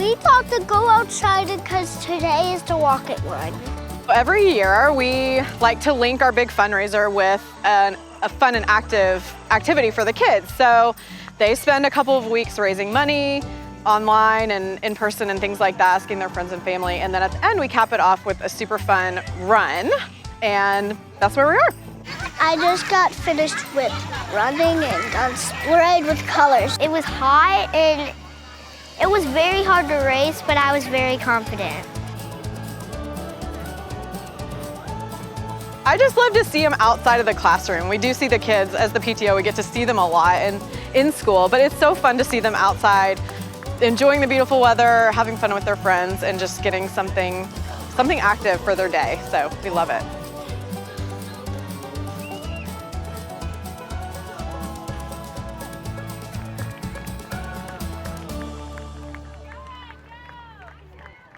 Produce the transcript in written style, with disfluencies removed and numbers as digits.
We thought to go outside because today is the rocket run. Every year we like to link our big fundraiser with a fun and active activity for the kids. So they spend a couple of weeks raising money online and in person and things like that, asking their friends and family. And then at the end we cap it off with a super fun run. And that's where we are. I just got finished with running and got sprayed with colors. It was hot and it was very hard to race, but I was very confident. I just love to see them outside of the classroom. We do see the kids as the PTO, we get to see them a lot in school, but it's so fun to see them outside, enjoying the beautiful weather, having fun with their friends, and just getting something active for their day. So we love it.